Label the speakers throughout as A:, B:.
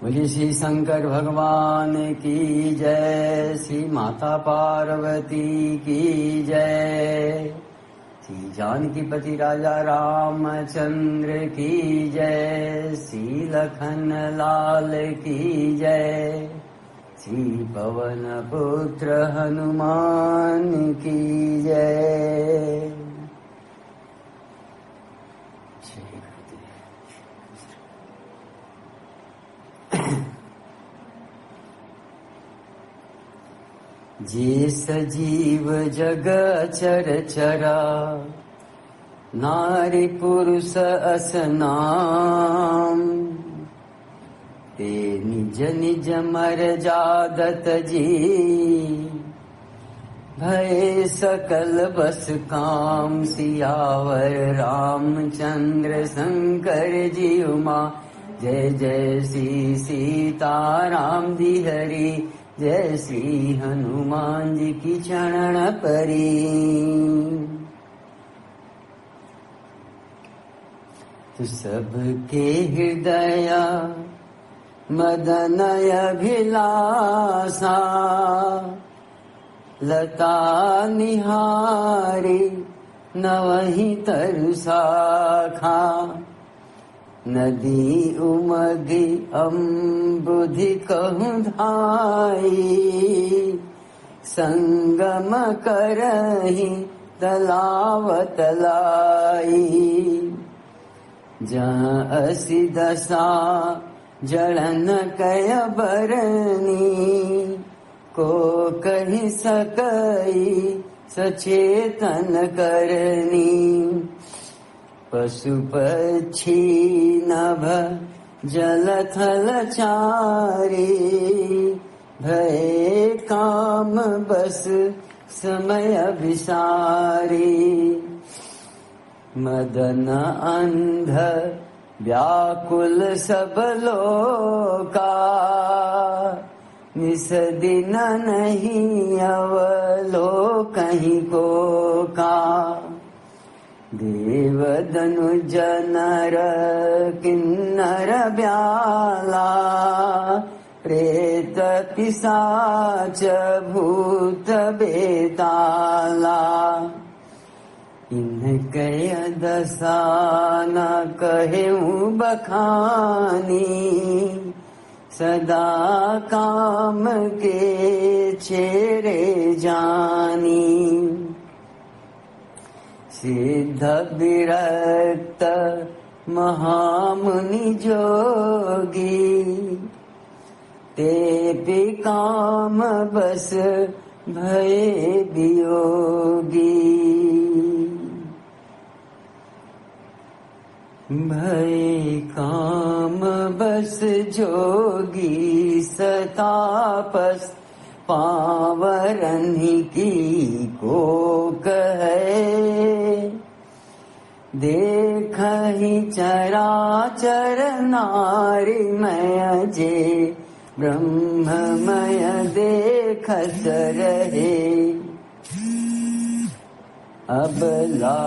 A: बोलिए श्री शंकर भगवान की जय, श्री माता पार्वती की जय, श्री जानकीपति राजा रामचंद्र की जय, श्री लखन लाल की जय, श्री पवन पुत्र हनुमान की जय। जे सजीव जग अचर चरा, नारी पुरुष असनाम, ते निज निज मर जादत जी, भय सकल बस काम। सियावर रामचंद्र शंकर जी उमा, जय जय श्री सीताराम जी हरि, जय श्री हनुमान जी की चरण परी। तो सबके हृदय मदनय अभिलाषा, लता निहारी नवहि तरु शाखा, नदी उमगी अम्बुधि कहूँ धाई, संगम करहि तलाव तलाई। जहाँ असी दशा जड़न कय बरनी, को कहि सकई सचेतन करनी। पशु पक्षी नभ जल थल चारी, भय काम बस समय विसारी। मदन अंध व्याकुल सब लोका, निस दिन नहीं अवलोकहि को का। देव दनुज नर किन्नर ब्याला, प्रेत पिशाच भूत बेताला। इनके दशा न कहूँ बखानी, सदा काम के चेरे जानी। सिद्ध विरक्त महामुनि जोगी, ते भी काम बस भय वियोगी। भय काम बस जोगी, सतापस पावरन्हि की को कहे। देखहि चराचर नारीमय, जे ब्रह्ममय देखत रहे। अबला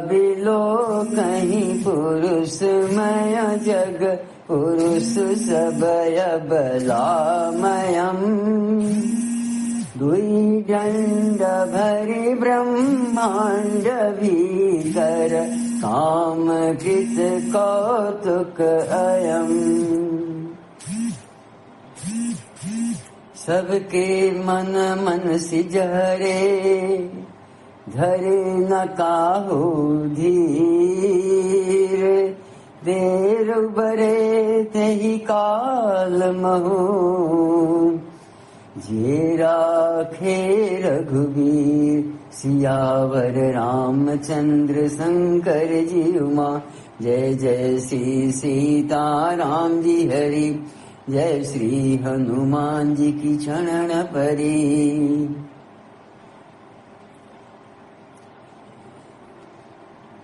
A: बिलो कहीं पुरुषमय जग, पुरुष सबय बलामयम्। दुई दंड भरि ब्रह्मांड भीतर, काम कृत कौतुक अयम्। सबके मन मन सिजहरे, धरे न काहू धीर। देर बरे तेहि काल महु, जे राखे रघुवीर। सियावर रामचंद्र शंकर जी उमा, जय जय श्री सीताराम जी हरि, जय श्री हनुमान जी की चरण परी।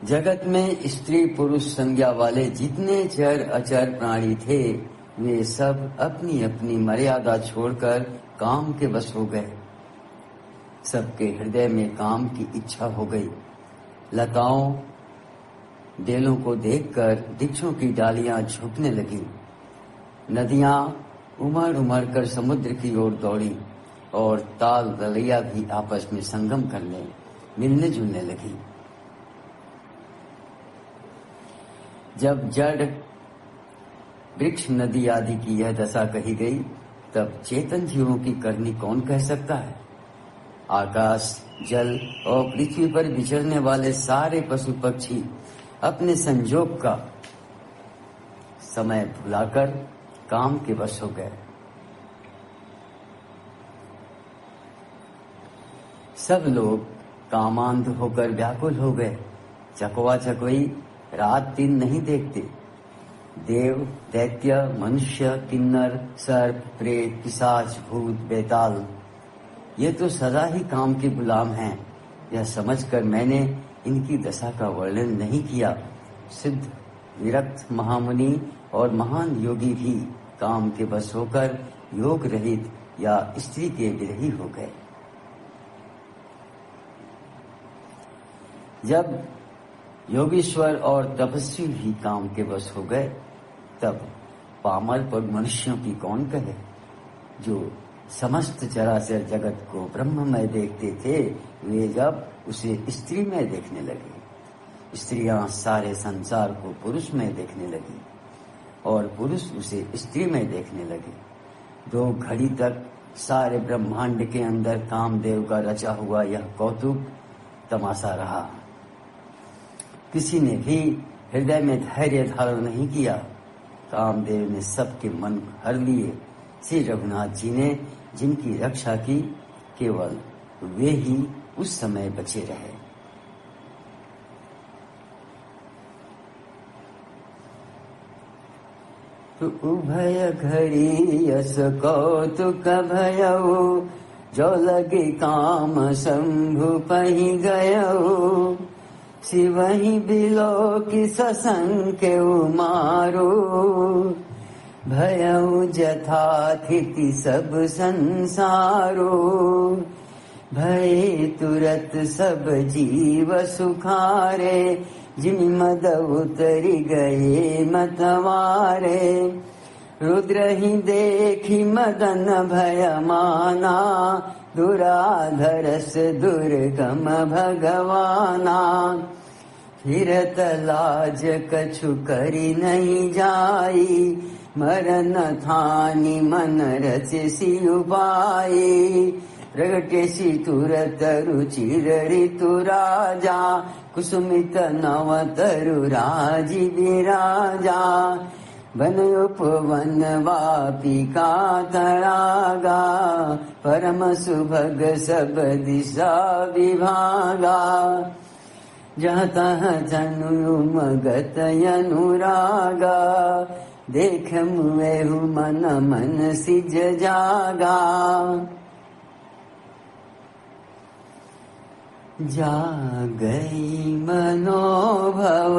A: जगत में स्त्री पुरुष संज्ञा वाले जितने चर अचर प्राणी थे, वे सब अपनी अपनी मर्यादा छोड़कर काम के वश हो गए। सबके हृदय में काम की इच्छा हो गई। लताओं बेलों को देखकर वृक्षों की डालियां झुकने लगी। नदियां उमड़ उमड़ कर समुद्र की ओर दौड़ी और ताल दलैया भी आपस में संगम करने मिलने जुलने लगी। जब जड़ वृक्ष नदी आदि की यह दशा कही गई, तब चेतन जीवों की करनी कौन कह सकता है। आकाश, जल और पृथ्वी पर विचरने वाले सारे पशु पक्षी अपने संजोग का समय भुलाकर काम के वश हो गए। सब लोग कामांध होकर व्याकुल हो गए। चकवा चकवई रात दिन नहीं देखते। देव, दैत्य, मनुष्य, किन्नर, सर्प, प्रेत, पिशाच, भूत, बेताल ये तो सदा ही काम के गुलाम हैं। यह समझकर मैंने इनकी दशा का वर्णन नहीं किया। सिद्ध, विरक्त महामुनि और महान योगी भी काम के बस होकर योग रहित या स्त्री के विरही हो गए। जब योगीश्वर और तपस्वी भी काम के बस हो गए, तब पामर पर मनुष्यों की कौन कहे। जो समस्त चराचर जगत को ब्रह्ममय देखते थे, वे जब उसे स्त्री में देखने लगे। स्त्रियां सारे संसार को पुरुष में देखने लगी और पुरुष उसे स्त्री में देखने लगे। 2 घड़ी तक सारे ब्रह्मांड के अंदर कामदेव का रचा हुआ यह कौतुक तमाशा रहा। किसी ने भी हृदय में धैर्य धारण नहीं किया। कामदेव ने सबके मन हर लिए। श्री रघुनाथ जी ने जिनकी रक्षा की, केवल वे ही उस समय बचे रहे। तो उभय घड़ी यस कौतुक भयऊ, जो लगे काम शंभु पही गयऊ। शिवहि बिलो की ससंग मारो, भयऊ जथाथिति सब संसारो। भय तुरत सब जीव सुखारे, जिमि मद उतरी गए मतवारे। रुद्र ही देखी मदन भय माना, दुराधरस दुर्गम भगवाना। फिरत लाज कछु करी नहीं जाई, मरन थानी मन रचसी उपाई। प्रगटेसी तुरत रुचिर ऋतु राजा, कुसुमित नव तरु राजी विराजा। वन उपवन वापी का तड़ागा, परम सुभग सब दिशा विभागा। जहाँ तहाँ जनु मगत अनुरागा, देख मुएहु मन मन सिज जागा। जागई मनोभव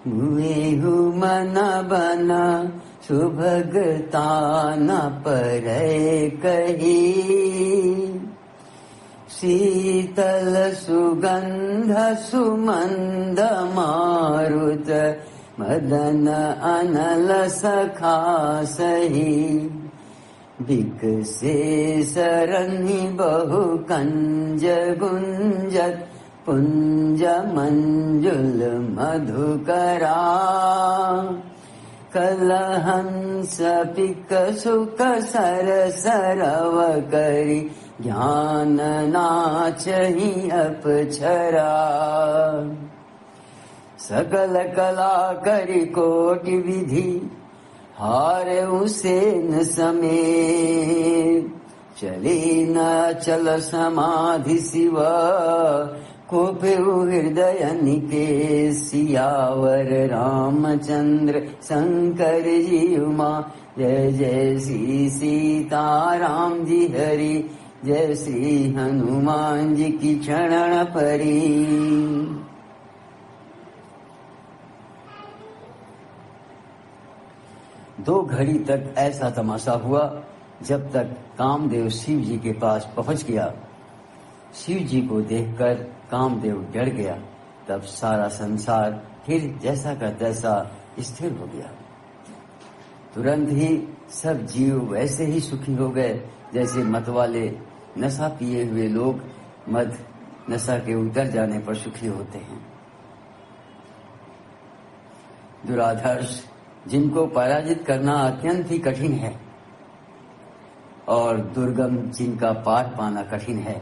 A: मुएहु मन बन, सुभगता न परय कही। शीतल सुगंध सुमंद मारुत, मदन अनल सखा सही। विकसे सरन्हि बहु कंज गुंजत, पुंज मंजुल मधुकरा। कलहंस पिक सुख सर सरव करी, ज्ञान नाचहि अपछरा। सकल कला करी कोटि विधि, हार उसे न समेत। चली न चल समाधि शिव, कोपेहु हृदय निके। सियावर रामचंद्र शंकर जी उमा, जय जय श्री सीताराम जी हरि। जय श्री हनुमान जी की चरण परी। 2 घड़ी तक ऐसा तमाशा हुआ, जब तक कामदेव शिव जी के पास पहुंच गया। शिव जी को देखकर कामदेव डर गया। तब सारा संसार फिर जैसा का तैसा स्थिर हो गया। तुरंत ही सब जीव वैसे ही सुखी हो गए जैसे मत वाले नशा पिए हुए लोग मद नशा के उतर जाने पर सुखी होते हैं। दुराधर्ष जिनको पराजित करना अत्यंत ही कठिन है और दुर्गम जिनका पार पाना कठिन है,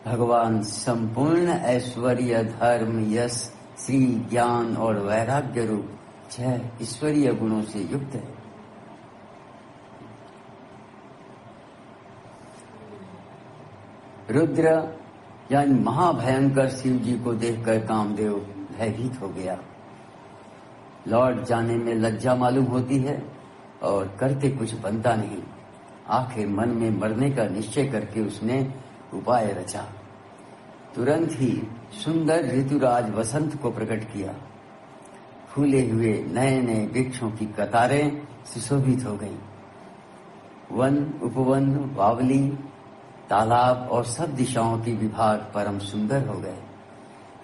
A: भगवान संपूर्ण ऐश्वर्य, धर्म, यश, श्री, ज्ञान और वैराग्य रूप 6 ईश्वरीय गुणों से युक्त है। रुद्र यानी महाभयंकर शिव जी को देखकर कामदेव भयभीत हो गया। लौट जाने में लज्जा मालूम होती है और करके कुछ बनता नहीं। आखिर मन में मरने का निश्चय करके उसने उपाय रचा। तुरंत ही सुंदर ऋतुराज वसंत को प्रकट किया। फूले हुए नए नए वृक्षों की कतारें सुशोभित हो गईं। वन, उपवन, बावली, तालाब और सब दिशाओं के विभाग परम सुंदर हो गए।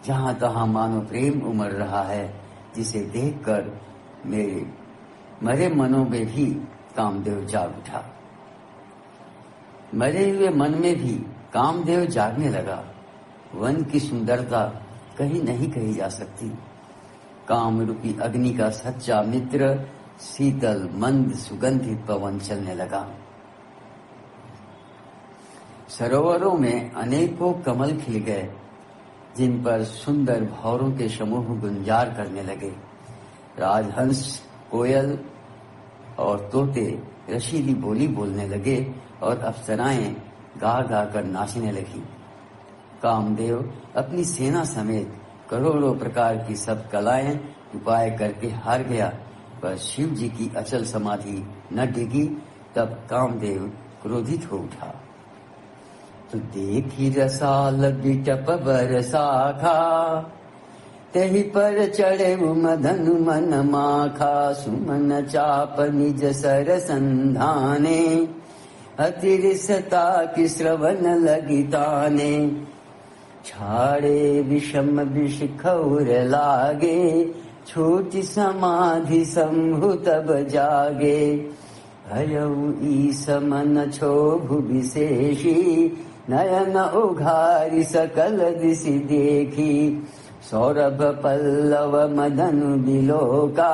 A: जहां तहां मानो प्रेम उमड़ रहा है, जिसे देखकर मेरे मरे मनों में भी कामदेव जाग उठा। मरे हुए मन में भी कामदेव जागने लगा। वन की सुंदरता कहीं नहीं कही जा सकती। काम रूपी अग्नि का सच्चा मित्र शीतल मंद सुगंधित पवन चलने लगा। सरोवरों में अनेकों कमल खिल गए, जिन पर सुंदर भौरों के समूह गुंजार करने लगे। राजहंस, कोयल और तोते रसीली बोली बोलने लगे और अप्सराएं गा गा कर नाचने लगी। कामदेव अपनी सेना समेत करोड़ों प्रकार की सब कलाएं उपाय करके हार गया, पर शिव जी की अचल समाधि न डिगी। तब कामदेव क्रोधित हो उठा। तो देखी रसाल बिटप बरसाखा, तेहि पर चढ़े मदन मन माखा। सुमन चाप निज सर संधाने, अतिरिसता की श्रवण लगी ताने। छाड़े विषम विष खौर लागे, छूटी समाधि शंभु तब जागे। भयउ ईस मन क्षोभु विशेषी, नयन उघारी सकल दिशि देखी। सौरभ पल्लव मदन बिलोका,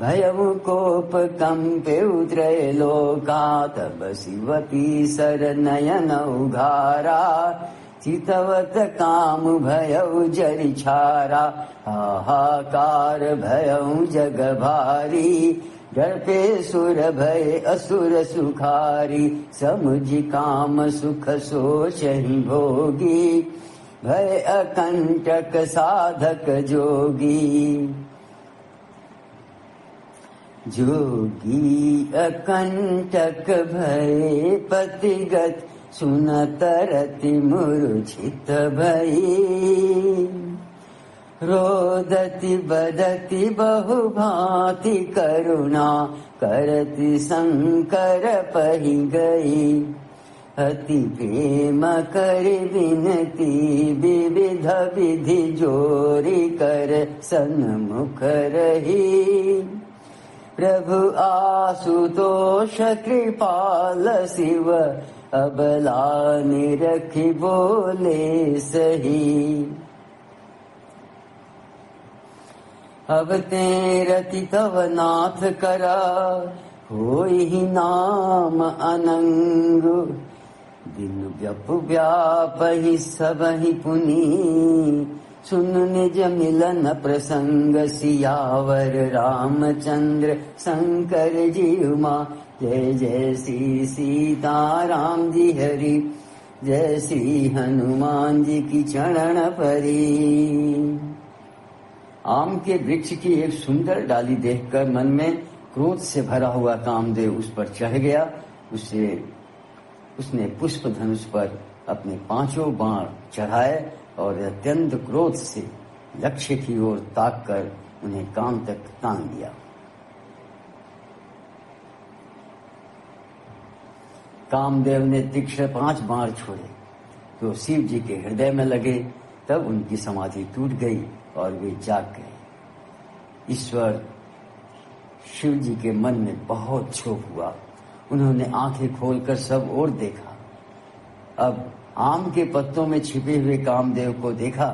A: भयउ कोप कंपे उतरे लोका। तब शिवती सर नयन उघारा, चितवत काम भयउ जरि छारा। हाहाकार भयउ जग भारी, डर पे सुर भय असुर सुखारी। समुझ काम सुख सोचहि भोगी, भय अकंटक साधक जोगी। जोगी अकंटक भय पतिगत, सुनत रति मूर्छित भई। रोदति बदति बहुभांति करुणा, करति शंकर पहि गई। अति प्रेम करि विनती, विविध विधि जोरी कर सन्मुख रही। प्रभु आशुतोष कृपाल शिव, अबला निरखि बोले सही। अब ते रति तव नाथ करा, होई ही नाम अनंग। दिन व्यप व्यापहि सबहि पुनि, सुन निज मिलन प्रसंग। सियावर रामचंद्र शंकर जी उमा, जय जय श्री सीताराम जी हरि। जय श्री हनुमान जी की चरण परी। आम के वृक्ष की एक सुंदर डाली देखकर मन में क्रोध से भरा हुआ कामदेव उस पर चढ़ गया। उसने पुष्प धनुष पर अपने 5 बाण चढ़ाए और अत्यंत क्रोध से लक्ष्य की ओर ताककर उन्हें काम तक तान दिया। कामदेव ने तीक्ष्ण 5 बाण छोड़े तो शिव जी के हृदय में लगे। तब उनकी समाधि टूट गई और वे जाग गए। ईश्वर शिव जी के मन में बहुत क्षोभ हुआ। उन्होंने आंखें खोलकर सब ओर देखा। अब आम के पत्तों में छिपे हुए कामदेव को देखा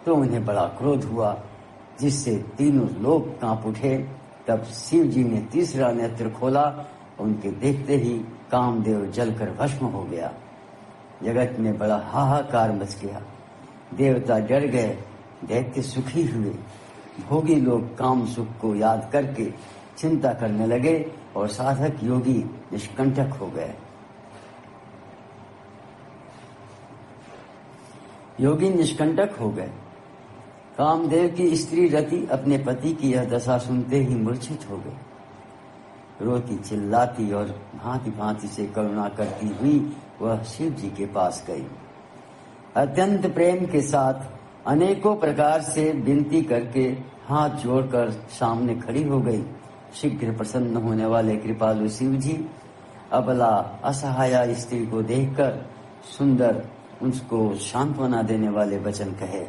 A: तो उन्हें बड़ा क्रोध हुआ, जिससे तीनों लोग कांप उठे। तब शिव जी ने तीसरा नेत्र खोला। उनके देखते ही कामदेव जलकर भस्म हो गया। जगत में बड़ा हाहाकार मच गया। देवता डर गए, दैत्य सुखी हुए। भोगी लोग काम सुख को याद करके चिंता करने लगे और साधक योगी निष्कंटक हो गए। योगी निष्कंटक हो गए। कामदेव की स्त्री रति अपने पति की यह दशा सुनते ही मूर्छित हो गई। रोती चिल्लाती और भांति भांति से करुणा करती हुई वह शिव जी के पास गई। अत्यंत प्रेम के साथ अनेकों प्रकार से विनती करके हाथ जोड़कर सामने खड़ी हो गई। शीघ्र प्रसन्न होने वाले कृपालु शिव जी अबला असहाया स्त्री को देखकर सुंदर उसको सांत्वना देने वाले वचन कहे।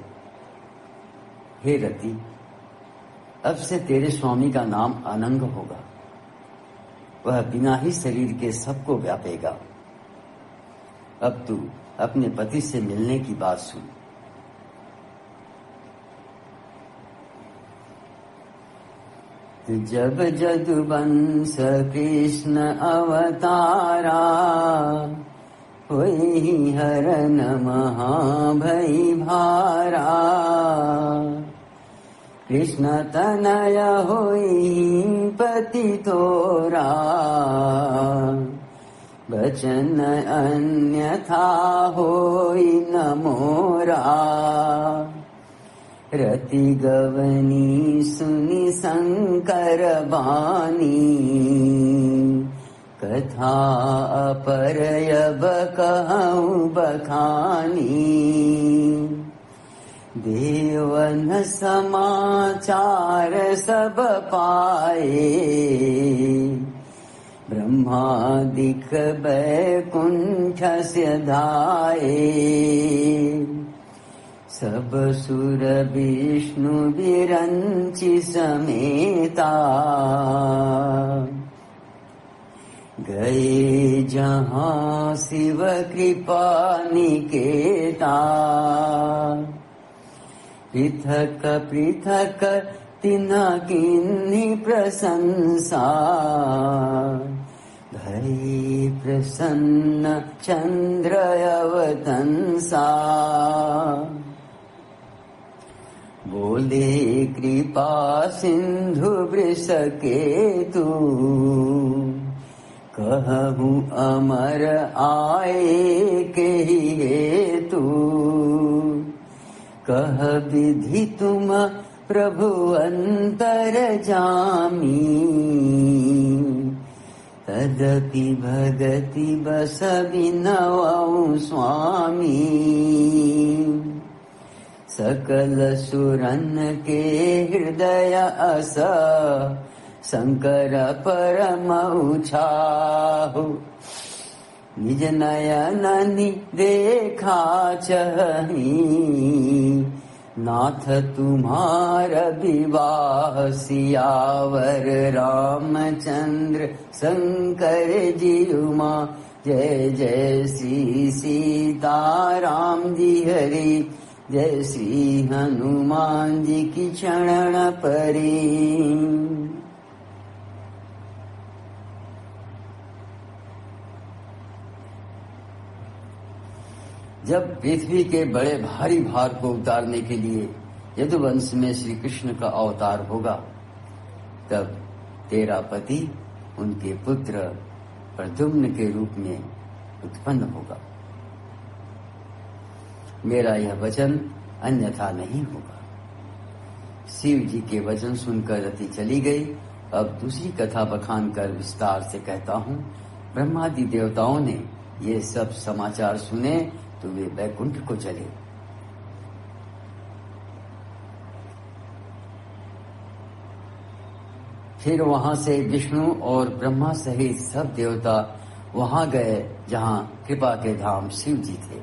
A: हे रति, अब से तेरे स्वामी का नाम अनंग होगा। वह बिना ही शरीर के सबको व्यापेगा। अब तू अपने पति से मिलने की बात सुन। जब जदुवंश कृष्ण अवतारा, होई हरन महाभई भारा। कृष्ण तनय होई पति तोरा, वचन अन्यथा होई न मोरा। रति गवनी सुनि शंकर बानी, कथा अपरयब कहूँ बखानी। देवन समाचार सब पाए, ब्रह्मादिक बैकुंठ से धाये। सब सुर विष्णु विरंचि समेता, गए जहाँ शिव कृपा निकेता। पृथक पृथक तिन्ह किन्ही प्रशंसा, भई प्रसन्न चंद्र अवतंसा। बोले कृपा सिंधु वृष केतु, कहूँ अमर आए के हेतु। कह विधि तुम प्रभु अंतर जामी, तदपि भगति बस बिनवउ स्वामी। सकल सुरन के हृदय अस, शंकर परम उछाहु। निज नयननि देखा चही, नाथ तुम्हार विवाह। सियावर रामचंद्र शंकर जी उमा, जय जय श्री सीताराम जी हरि। जय श्री हनुमान जी की शरण परी। जब पृथ्वी के बड़े भारी भार को उतारने के लिए यदुवंश में श्री कृष्ण का अवतार होगा, तब तेरा पति उनके पुत्र प्रद्युम्न के रूप में उत्पन्न होगा। मेरा यह वचन अन्यथा नहीं होगा। शिव जी के वचन सुनकर रति चली गई। अब दूसरी कथा बखान कर विस्तार से कहता हूँ। ब्रह्मादि देवताओं ने ये सब समाचार सुने तो वे वैकुंठ को चले। फिर वहां से विष्णु और ब्रह्मा सहित सब देवता वहां गए जहां कृपा के धाम शिव जी थे।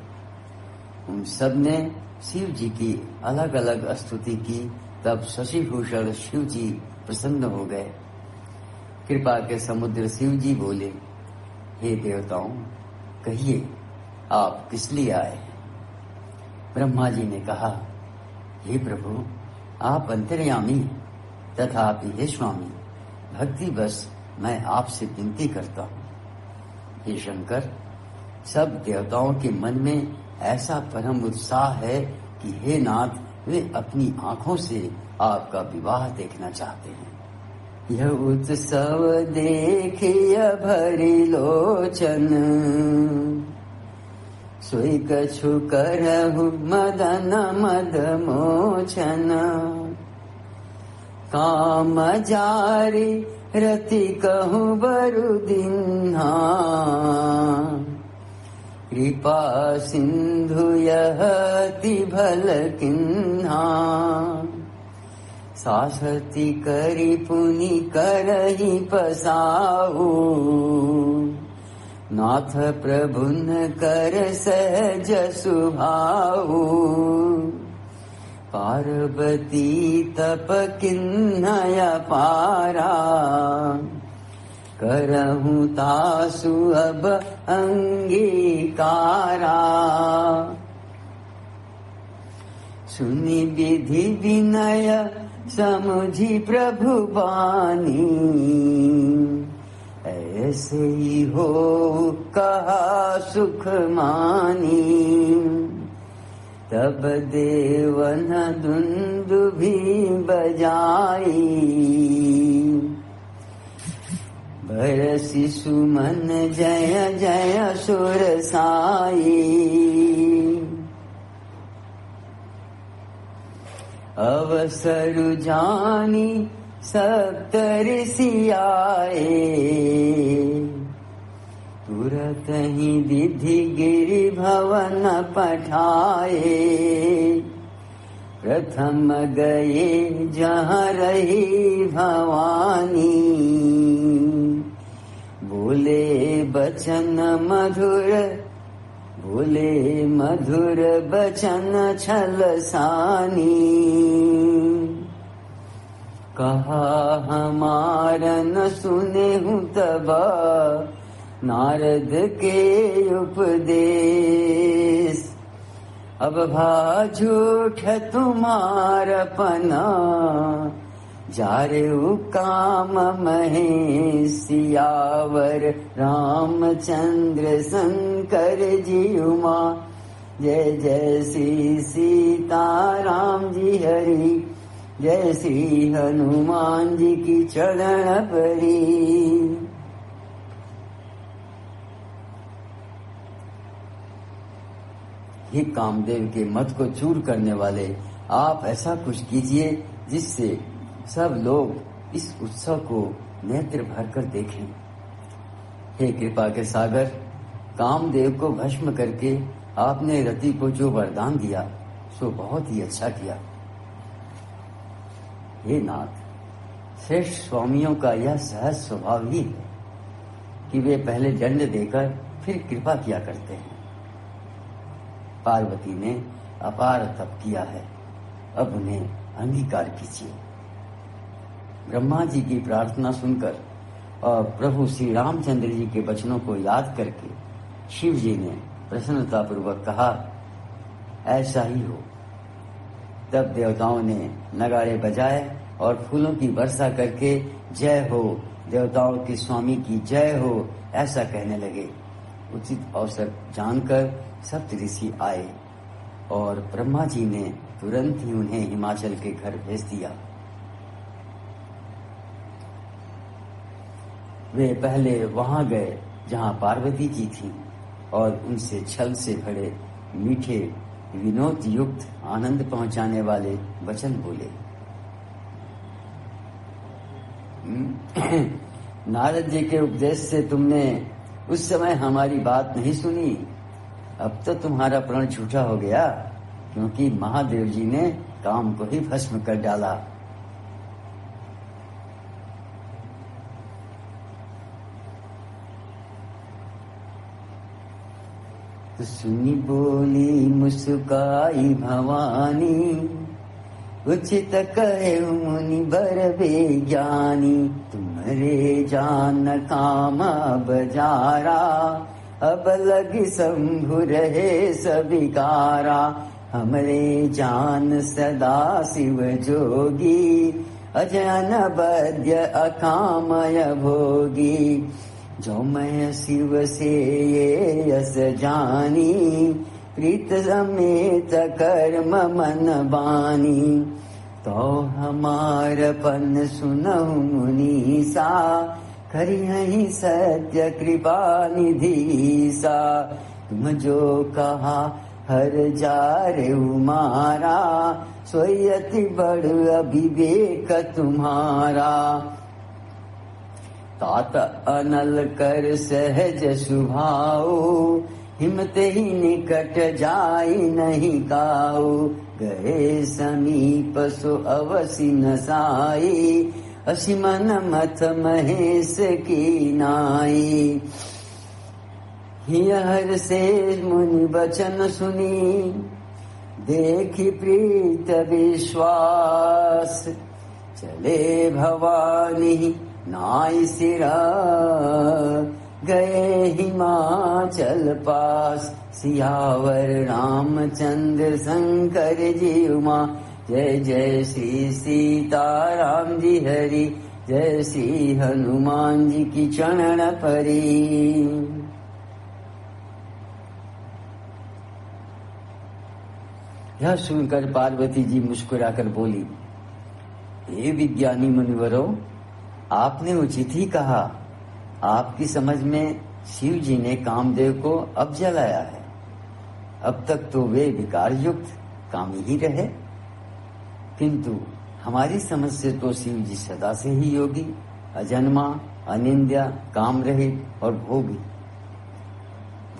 A: उन सब ने शिव जी की अलग अलग स्तुति की। तब शशिभूषण शिव जी प्रसन्न हो गए। कृपा के समुद्र शिव जी बोले, हे देवताओं, कहिए आप किस लिए आए हैं? ब्रह्मा जी ने कहा, हे प्रभु, आप अंतर्यामी तथापि हे स्वामी, भक्ति बस मैं आपसे विनती करता हूँ। हे शंकर, सब देवताओं के मन में ऐसा परम उत्साह है कि हे नाथ, वे अपनी आंखों से आपका विवाह देखना चाहते हैं। यह उत्सव देखिय भरी लोचन, सोई कछु करहु मदन मद मोचन। काम जारी रति कहूँ बरु दिन्हा, कृपा सिंधु यहति भल किन्हा। सासती करी पुनि करहि पसाऊ, नाथ प्रभुन कर सहज सुभाऊ। पार्वती तप किन्हय पारा, करहूँ तासु अब अंगीकारा। सुनि विधि विनय समुझी प्रभु बानी, ऐसे ही हो कहा सुख मानी। तब देवन दुंदुभि बजाई, बरसि सुमन जय जय सुर साई। अवसर जानी सप्तऋषि आए, तुरत ही विधि गिरि भवन पठाए। प्रथम गए जहाँ रही भवानी, बोले बचन मधुर, बोले मधुर बचन छलसानी। कहा हमारा न सुने हूँ तब नारद के उपदेश। अब भा झूठ तुम्हारपना, जारे काम महेश। सियावर रामचंद्र शंकर जी उमा, जय जय श्री सीताराम जी हरि, जय श्री हनुमान जी की चरण परी। हे कामदेव के मत को चूर करने वाले, आप ऐसा कुछ कीजिए जिससे सब लोग इस उत्सव को नेत्र भरकर देखें। हे कृपा के सागर, कामदेव को भस्म करके आपने रति को जो वरदान दिया सो बहुत ही अच्छा किया। हे नाथ, श्रेष्ठ स्वामियों का यह सहज स्वभाव ही है कि वे पहले दंड देकर फिर कृपा किया करते हैं। पार्वती ने अपार तप किया है, अब उन्हें अंगीकार कीजिए। ब्रह्मा जी की प्रार्थना सुनकर और प्रभु श्री रामचंद्र जी के वचनों को याद करके शिव जी ने प्रसन्नता पूर्वक कहा, ऐसा ही हो। तब देवताओं ने नगाड़े बजाए और फूलों की वर्षा करके जय हो, देवताओं के स्वामी की जय हो, ऐसा कहने लगे। उचित अवसर जानकर सप्त ऋषि आए और ब्रह्मा जी ने तुरंत ही उन्हें हिमाचल के घर भेज दिया। वे पहले वहां गए जहां पार्वती जी थीं और उनसे छल से भरे मीठे विनोद युक्त आनंद पहुंचाने वाले वचन बोले। नारद जी के उपदेश से तुमने उस समय हमारी बात नहीं सुनी, अब तो तुम्हारा प्रण झूठा हो गया, क्योंकि महादेव जी ने काम को ही भस्म कर डाला। तो सुनी बोली मुस्काई भवानी, उचित कहे मुनि बर ज्ञानी, तुम्हारे जान काम बजारा, अब लगी शंभु रहे सविकारा। हमरे जान सदा शिव जोगी, अजन बद्य अकामय भोगी। जो मैं शिव से ये यस जानी, प्रीत समेत कर्म मन बानी। तो हमार पन सुनहु मुनीसा, करियहि सत्य कृपा निधीसा। तुम जो कहा हर जारे उमारा, सोयति बड़ अविवेक तुम्हारा। तात अनल कर सहज सुभाओ, हिम्मत ही निकट जाई नहीं काऊ। गए समीप सो अवसि न साई, असिमन मथ महेश की नाई। हर से मुनि बचन सुनी, देखी प्रीत विश्वास। चले भवानी नाई सिरा, गए हिमाचल पास। सियावर रामचंद्र शंकर जी उमा, जय जय श्री सीताराम जी हरि, जय श्री हनुमान जी की चरण परी। यह सुनकर पार्वती जी मुस्कुराकर बोली, हे विज्ञानी मुनिवरों, आपने उचित ही कहा। आपकी समझ में शिव जी ने कामदेव को अब जलाया है। अब तक तो वे विकार युक्त कामी ही रहे, किंतु हमारी समझ से तो शिव जी सदा से ही योगी, अजन्मा, अनिंद्य, काम रहित और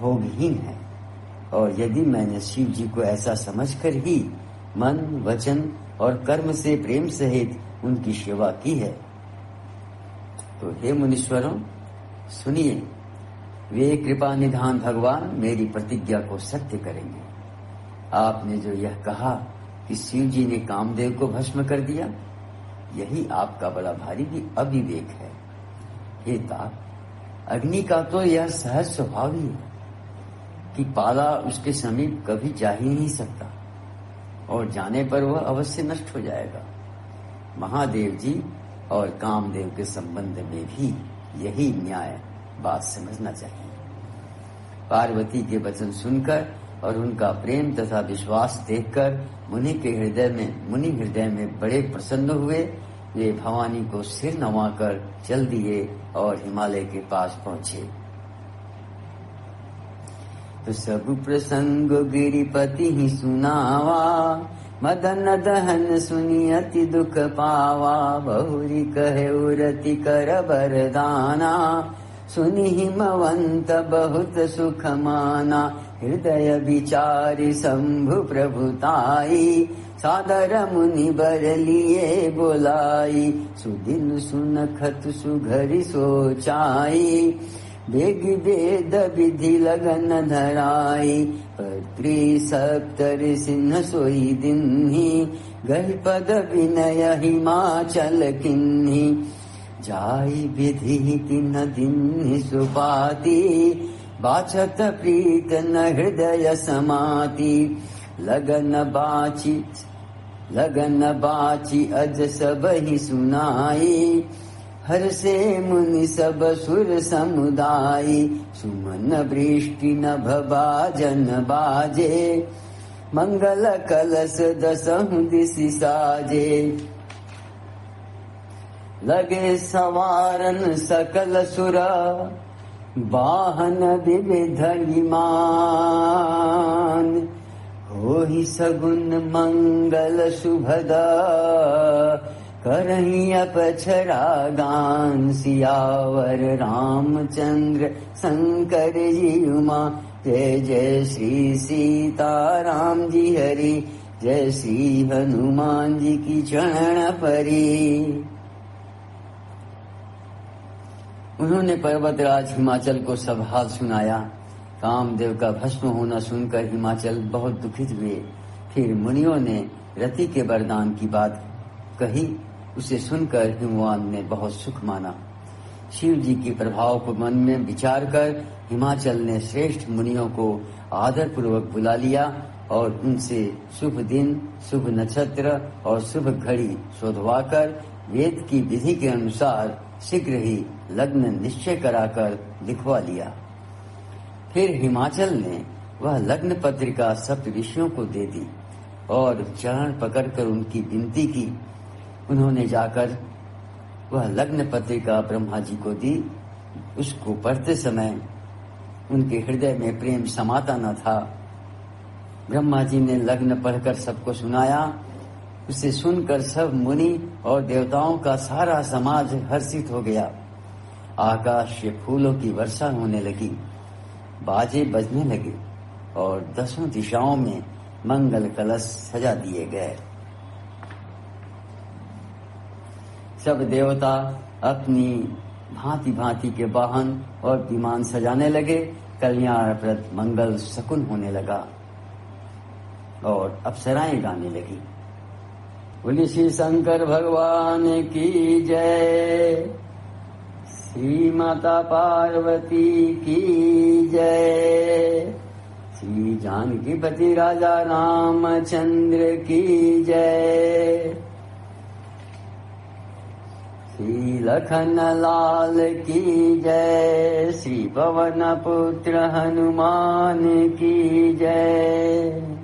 A: भोगहीन है। और यदि मैंने शिव जी को ऐसा समझकर ही मन, वचन और कर्म से प्रेम सहित उनकी सेवा की है, तो हे मुनीश्वरों सुनिए, वे कृपा निधान भगवान मेरी प्रतिज्ञा को सत्य करेंगे। आपने जो यह कहा कि शिव जी ने कामदेव को भस्म कर दिया, यही आपका बड़ा भारी भी अविवेक है। हे तात, अग्नि का तो यह सहज स्वभाव ही है कि पाला उसके समीप कभी जा ही नहीं सकता, और जाने पर वह अवश्य नष्ट हो जाएगा। महादेव जी और कामदेव के संबंध में भी यही न्याय बात समझना चाहिए। पार्वती के वचन सुनकर और उनका प्रेम तथा विश्वास देखकर मुनि हृदय में बड़े प्रसन्न हुए। वे भवानी को सिर नवाकर चल दिए और हिमालय के पास पहुंचे। तो सब प्रसंग गिरिपति ही सुनावा, मदन दहन सुनी अति दुख पावा। बहुरी कहे उरति कर बरदाना, सुनि हिमवंत बहुत सुख माना। हृदय विचारि शंभु प्रभुताई, सादर मुनि बर लिए बोलाई। सुदिन सुनखत सुघरि सोचाई, वेग वेद विधि लगन धराई। पत्री सप्तरि सिंह सोई दिन्ही, गहि पद विनय हिमाचल किन्ही। जाई विधि तिन्ह दिन्हि सुपाती, बाचत प्रीत न हृदय समाती। लगन बाची अज सब ही सुनाई, हर से मुनि सब सुर समुदायी। सुमन वृष्टि नभ बाजन बाजे, मंगल कलश दसहु दिशि साजे। लगे सवारन सकल सुरा, वाहन विविध विमान। होहि सगुन मंगल शुभदा, करहि अपछरा गान। सियावर रामचंद्र शंकर जी उमा, जय जय श्री सीताराम जी हरि, जय श्री हनुमान जी की चरण परी। उन्होंने पर्वतराज हिमाचल को सब हाल सुनाया। कामदेव का भस्म होना सुनकर हिमाचल बहुत दुखित हुए। फिर मुनियों ने रति के वरदान की बात कही। उसे सुनकर हिमवान ने बहुत सुख माना। शिव जी के प्रभाव को मन में विचार कर हिमाचल ने श्रेष्ठ मुनियों को आदर पूर्वक बुला लिया और उनसे शुभ दिन, शुभ नक्षत्र और शुभ घड़ी शोधवाकर वेद की विधि के अनुसार शीघ्र ही लग्न निश्चय कराकर लिखवा लिया। फिर हिमाचल ने वह लग्न पत्रिका सप्त ऋषियों को दे दी और चरण पकड़कर उनकी विनती की। उन्होंने जाकर वह लग्न पत्रिका ब्रह्मा जी को दी। उसको पढ़ते समय उनके हृदय में प्रेम समाता न था। ब्रह्मा जी ने लग्न पढ़कर सबको सुनाया। उसे सुनकर सब मुनि और देवताओं का सारा समाज हर्षित हो गया। आकाश से फूलों की वर्षा होने लगी, बाजे बजने लगे और 10 दिशाओं में मंगल कलश सजा दिए गए। सब देवता अपनी भांति भांति के वाहन और विमान सजाने लगे। कल्याणप्रद मंगल शकुन होने लगा और अप्सराएं गाने लगी। बोली श्री शंकर भगवान की जय, श्री माता पार्वती की जय, श्री जानकीपति राजा रामचंद्र की जय, श्री लखन लाल की जय, श्री पवन पुत्र हनुमान की जय।